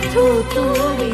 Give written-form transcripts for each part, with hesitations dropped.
সাথু তুমি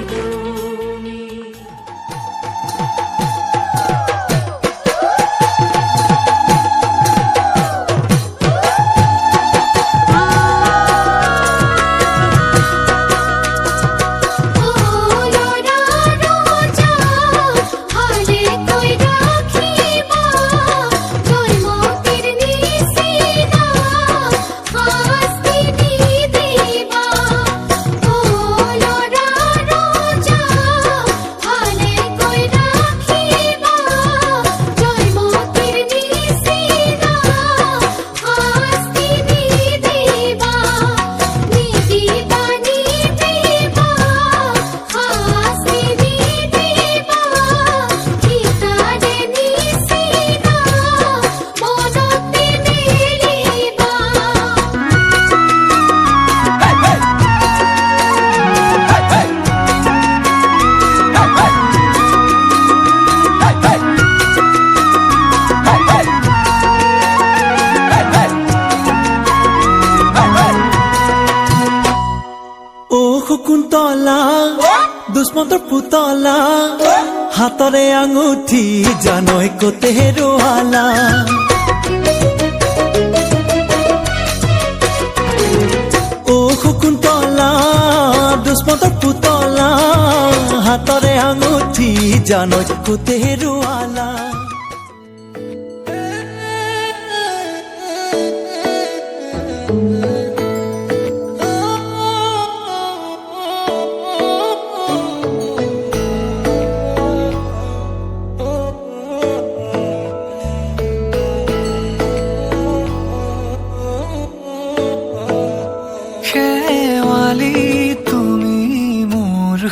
শকুন্তলা দুষ্মন্তৰ পুতলা হাতৰে আঙুঠি জানৈ কতে হেৰুৱালা অ শকুন্তলা দুষ্মন্তৰ পুতলা হাতৰে আঙুঠি জানৈ কতে হেৰুৱালা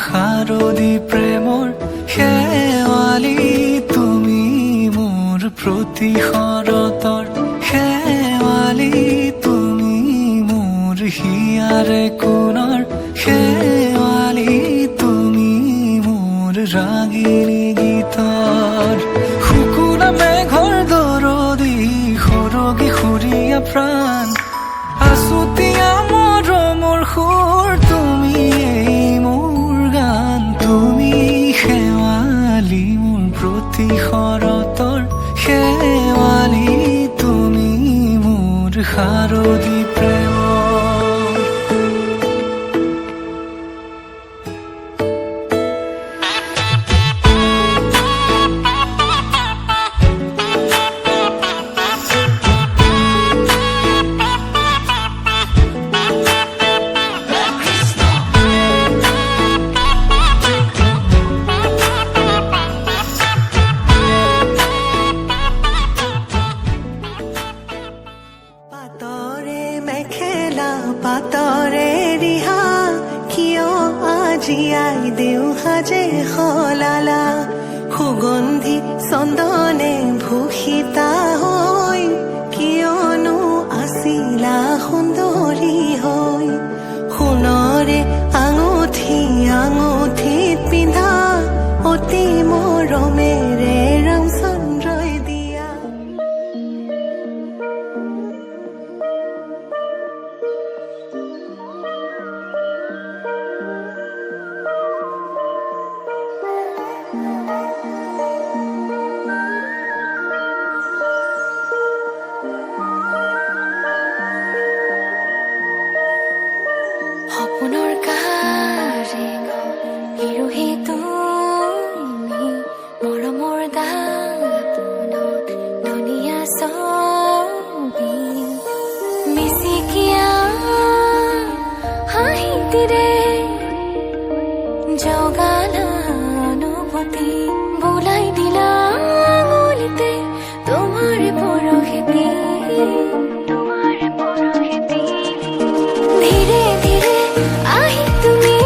শাৰদী প্ৰেমৰ শেৱালি তুমি মোৰ প্ৰতি শৰতৰ শেৱালি তুমি মোৰ হিয়াৰে কোণৰ শেৱালি তুমি মোৰ ৰাগিনী গীতৰ শুকুনা মেঘৰ দৰদি সৰগী সুৰীয়া প্ৰাণ আছুতীয়া মৰমৰ সুৰ তুমি তুমি শেৱালি মোৰ প্ৰতি শৰতৰ শেৱালি তুমি মোৰ শাৰদী প্ৰেমৰ পাতৰে ৰিহা কিয় আজিয়াই দেও সাজে সলালা সুগন্ধি চন্দনে ভূষিতা হৈ কিয়নো আছিলা সুন্দৰী হৈ সোণৰে আঙুঠি আঙুঠিত পিন্ধা অতি মৰমেৰে ৰামচন্দ্ৰই দিয়া সপোনৰ কাৰেঙ হিৰোহি তুমি মৰমৰ দাপোনত ধুনীয়া ছবি মিচিকিয়া হাঁহিতিৰে জগালা অনুভূতি বোলাই দিলা আঙুলিতে তোমাৰে পৰশেতি ধীৰে ধীৰে আহি তুমি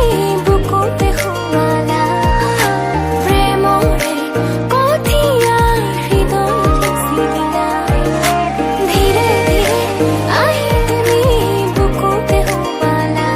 বুকুতে সোমালা প্ৰেমৰে কঠিয়া হৃদয় লিখি দিলা ধীৰে ধীৰে আহি তুমি বুকুতে সোমালা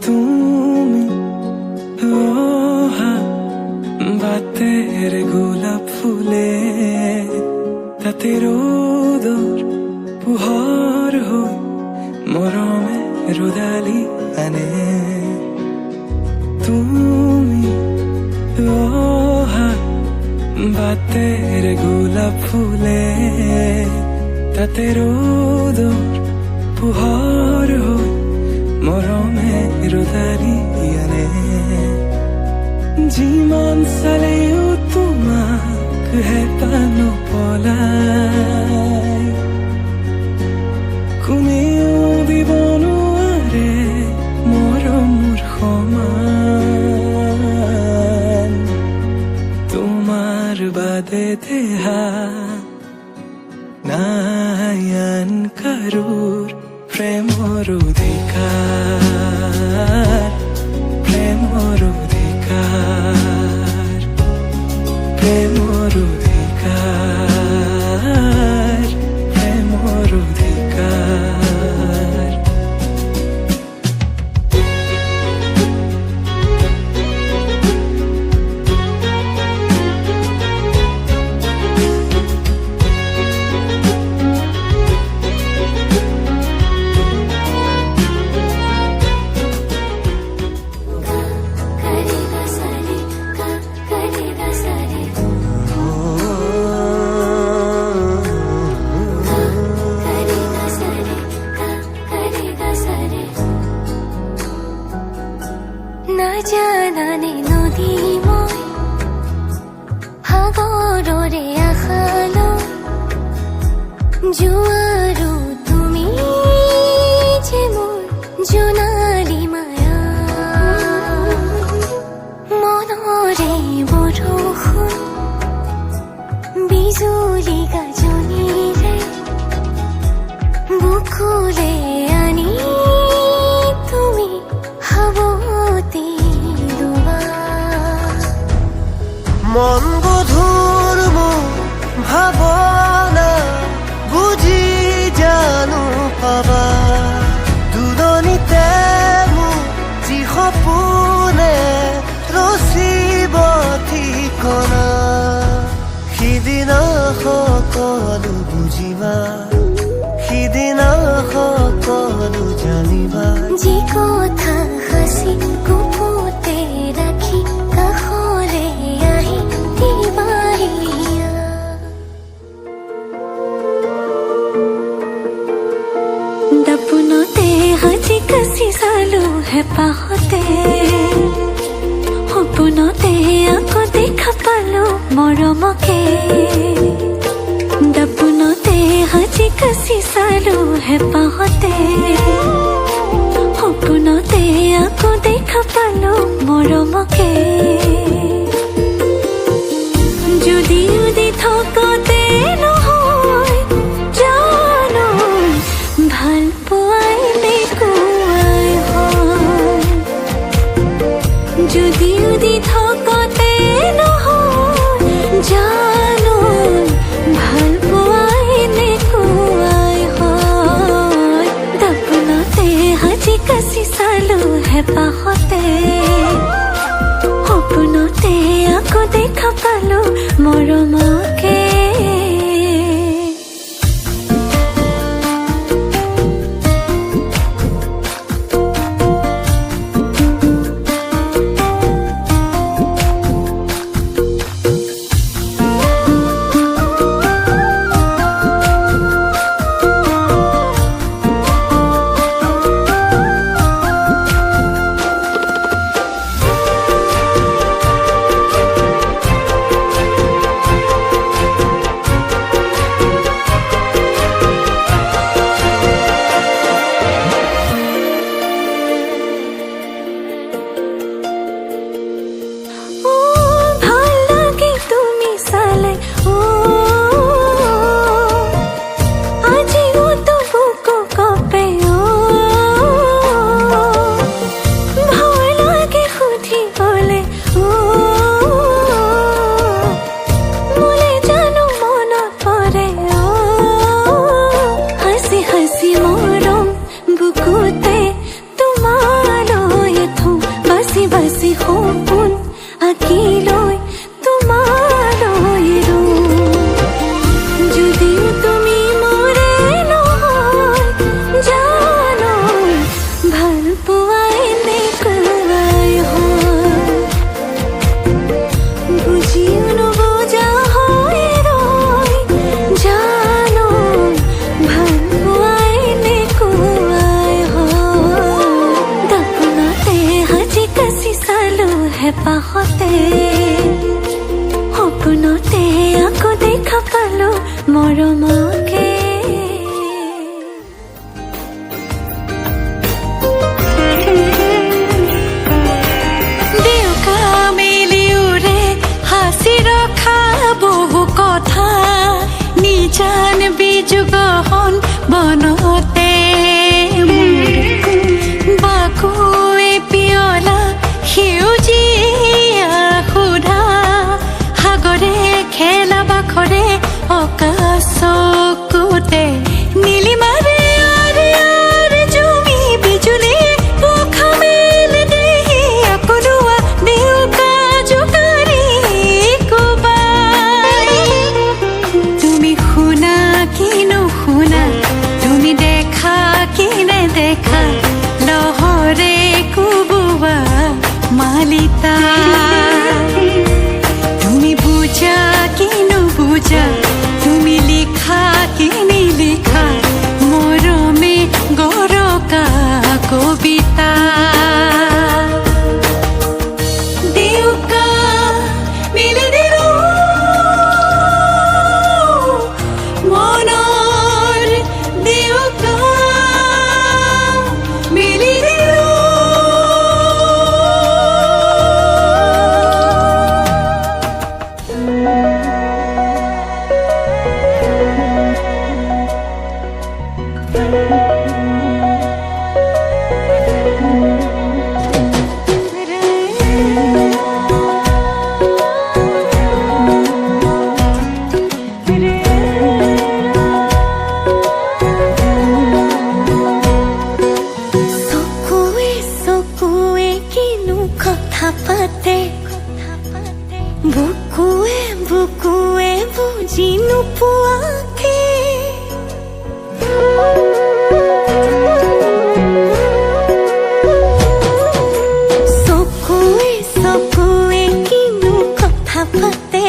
তুমি অহা বাতেৰ গোলাপ ফুলে তাতে ৰোদৰ পোহৰ হৈ মৰমে ৰদালি আনে তুমি অহা বাতেৰ গোলাপ ফুলে তাতে ৰোদৰ পোহৰ হৈ মৰমে ৰদালি আনে যিমান চালেও তোমাক হেঁপাহ নপলাই কোনেও দিব নোৱাৰে মৰমৰ সমান তোমাৰ বাদে দেহা নাই আন কাৰোৰ প্ৰেমৰ অধিকাৰ প্ৰেমৰ অধিকাৰ প্ৰেমৰ অধিকাৰ প্ৰেমৰ অধিকাৰ करेगा सारे का करेगा सारे करेगा सारे का करेगा सारे না জানানে নদী মই সাগৰৰে আশালৈ জোৱাৰো তুমি যে মোৰ জোনালী মায়া মনৰে বৰষুণ বিজুলী গাজনিৰে বুকুলে আনি তুমি হাবতি লোৱা মন গধুৰ মোৰ ভাৱনা বুজি জানো পাবা দুদনিতে মোৰ যি সপোনে ৰচিব ঠিকনা সিদিনা সকলো বুজিবা সিদিনা সকলো জানিবা যি কথা হাসি গুপুতে ৰাখি কাষৰে আহি দিবাহিয়া দপনতে হাজি কাছি চালো হেঁপাহতে সপোনতে আকৌ দেখা পালো মৰমকে দপনতে হাজি কাছি চালো হেঁপাহতে সপোনতে আকৌ দেখা পালো মৰমকে যদিও দি থকতে নহয় জানো ভাল পোৱাই দেখুৱাই হয় যদিও দি থকতে নহয় জানো ভাল পোৱাই দেখুৱাই হয় দপনতে হাজি কাছি চালো হেঁপাহতে সপোনতে আকৌ দেখা পালো মৰমকে গহন বনতে বাকুৱে পিয়লা সেউজীয়া সুধা সাগৰে খেলা বাখৰে অকা চকুতে নীলিমাৰে আৰে আৰে জুমি বিজুলী পোখা মেল দেহি আকলুৱা দেউকা জোকাৰি কোবাই তুমি শুনা কি নুশুনা তুমি দেখা কি নেদেখা লহৰে কোবোৱা মালিতা তুমি বুজা কি নুবুজা তুমি লিখা কি নিলিখা মৰমে গৰকা কবিতা দেউকা মেলি দিলো মনৰ দেউকা মেলি দিলো চকুৱে চকুৱে কিনো কথা পাতে বুকুৱে বুকুৱে বুজি নোপোৱাকে চকুৱে চকুৱে কিনো কথা পাতে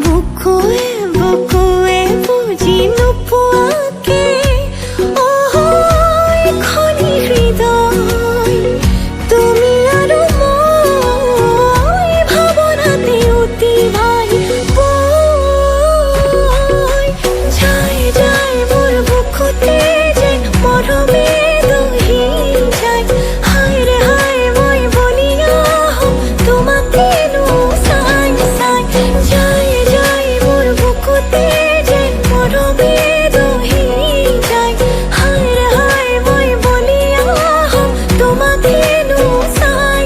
বুকুৱে বুকুৱে বুজি নোপোৱাকে খনি হৃদয় তুমি আৰু মই ভাৱনাতে অতি ভাই যায় যায় মোৰ বুকুতে যেন মৰমে দহি যায় হায় ৰে হায় মই বলিয়া হম তোমাকেনো চাই চাই যায় যায় মোৰ বুকুতে যেন মৰমে দহি যায় হায় ৰে হায় মই বলিয়া হম তোমাকেনো চাই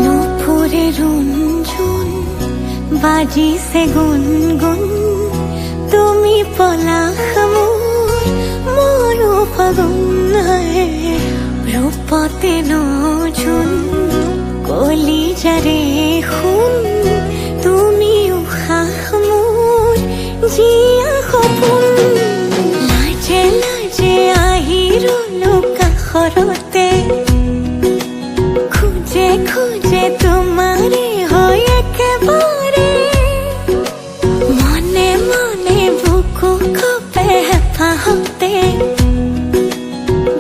নুপুৰে ৰুঞ্জুন বাজিছে গুনগুন তুমি পলাশ মোৰ মৰো ফাগুন ৰূপতে নজুন কলিজাৰে শুন তুমি উশাহ মোৰ জীয়া সপোন লাজে লাজে আহি ৰলো কাষৰতে খুঁজে খুঁজে তোমাৰে হয় একেবাৰে মনে মনে বুকু কপে হেঁপাহতে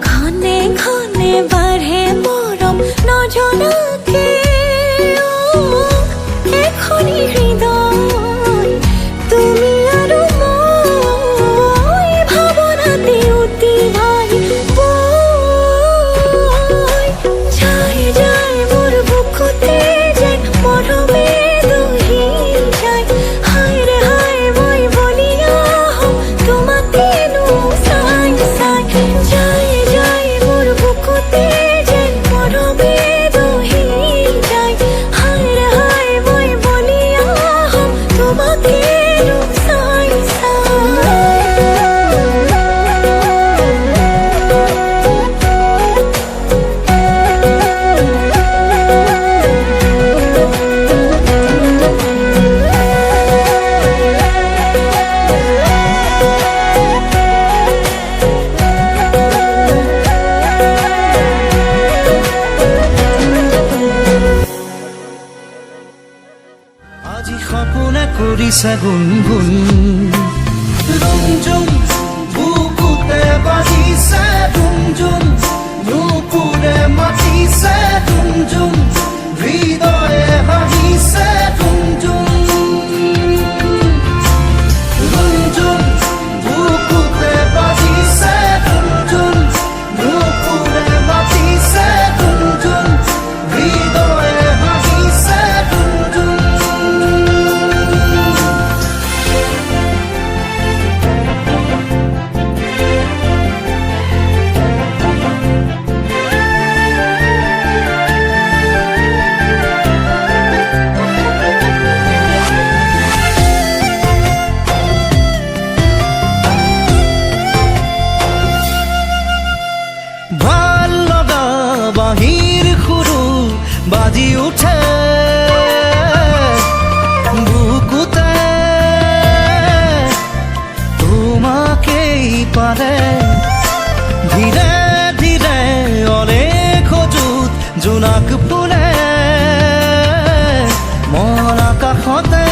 ঘনে ঘনে বাঢ়ে মৰম নজনাকে এখনি হৃদয় তুমি আৰু মই ভাৱনাতে অতি ভাই যায় যায় মোৰ বুকুতে যেন মৰমে দহি যায় হায় ৰে হায় মই বলিয়া হম তোমাকেনো চাই চাই যায় যায় মোৰ বুকুতে যেন মৰমে দহি যায় হায় ৰে হায় মই বলিয়া হম তোমাকেনো চাই আজি সপোনে কৰিছে গুণগুণ ৰঞ্জন বুকুতে বাজিছে মাতিছে তুমজুম হৃদয়ে হাহিছে তুমজুম গুঞ্জুম বুকুতে বাজিছে তুমজুম বুকুরে মাতিছে তুমজুম হৃদয়ে হাহিছে তুমজুম ভাল লগা বাহিৰ সুৰু বাজি উঠে বুকুতে তোমাকেই পালে ধীৰে ধীৰে অলেখ যুত জোনাক ফুলে মন আকাশতে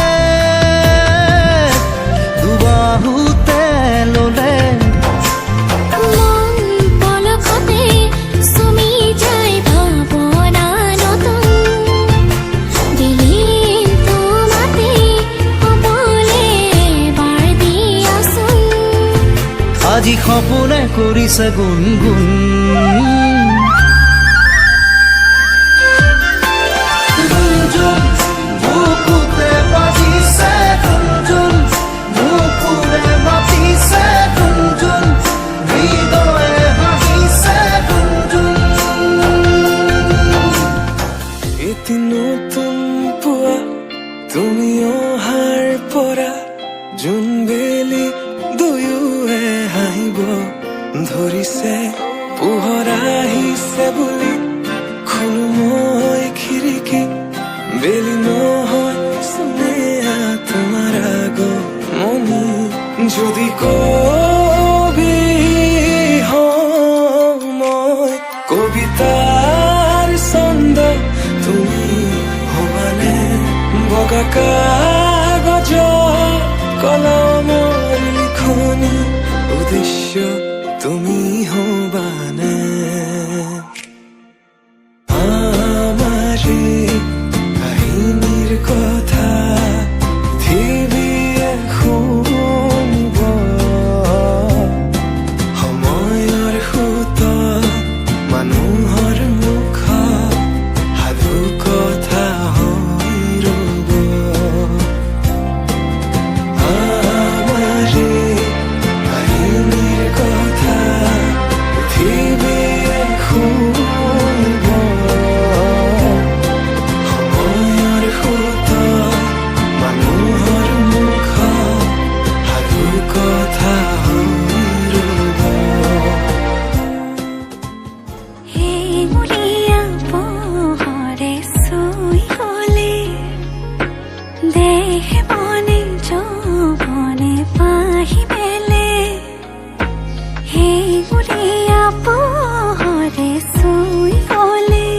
দুবাহুতে ললে মন পলকতে সুমি যায় ভাবনা নতুন দিলিন তোমাতে হ'বলে বাৰ দিয়াচোন আজি সপোনে কৰিছে গুণগুণ গুঞ্জুম বুকুতে বাজিছে তুমজুম বুকুৰে মাতিছে তুমজুম হৃদয়ে হাহিছে তুমজুম এটি নতুন পুৱা তুমি অহাৰ পৰা জোনবেলি দুয়োৱে হাঁহিব ধৰিছে পোহৰ আহিছে বুলি খোলো মই খিৰিকী বেলি নহয় চুনেহা তোমাৰ আগমনি যদি কবি হওঁ মই কবিতাৰ ছন্দ তুমি হবানে বগা কাগজ কলমৰ লিখনি উদ্দেশ্য তুমি হবানে আমাৰে কাহিনীৰ কথা পৃথিৱীয়ে শুনিব সময়ৰ সোঁতত মানুহৰ মুখ সাধু কথা হৈ ৰ'ব আমাৰে কাহিনীৰ কথা পৃথিৱীয়ে শুনিব সময়ৰ সোঁতত মানুহৰ মুখ সাধু কথা হৈ ৰ'ব এই মুলিয়া পোহৰে চুই গ'লে দেহে মনে যৌৱনে পাহি মেলে এই মুলিয়া পোহৰে চুই গ'লে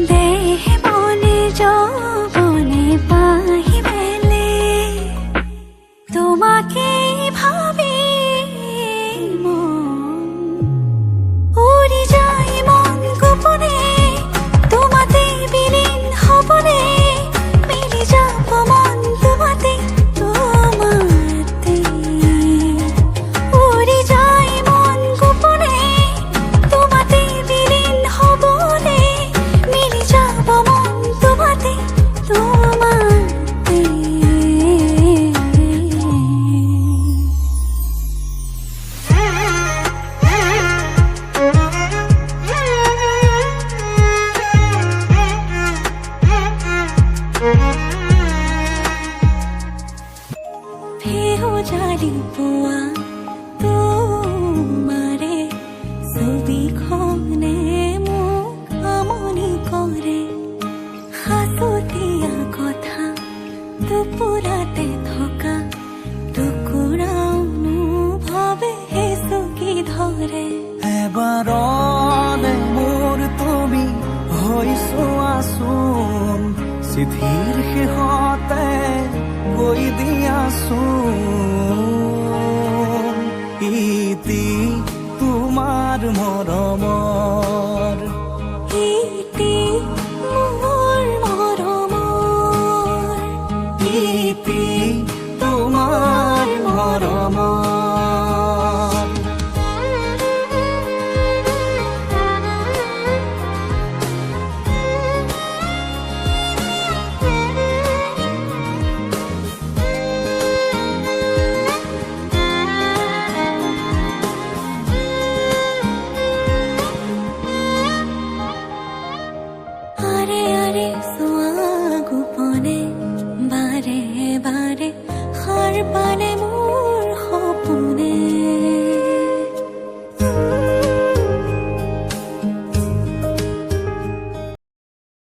দেহে মনে যৌৱনে পাহি মেলে তোমাকেই ভাবি মন উৰি যায় মন গোপনে তোমাতে বিলীন হ'বনে মিলি যাব মন তোমাতে তোমাতে উৰি যায় মন গোপনে তোমাতে বিলীন হ'বনে মিলি যাব মন তোমাতে তোমাতে ভেহুজালি পোৱা তোমাৰে ছবিখনে মোক আমনি কৰে সাঁচতীয়া কথা টোপোলাতে থকা টুকুৰা অনুভৱে চকী ধৰে এবাৰলে মোৰ তুমি হৈছো আচোন চিঠিৰ শেষতে গৈ দিয়াচোন ইতি তোমাৰ মৰমত ऐसो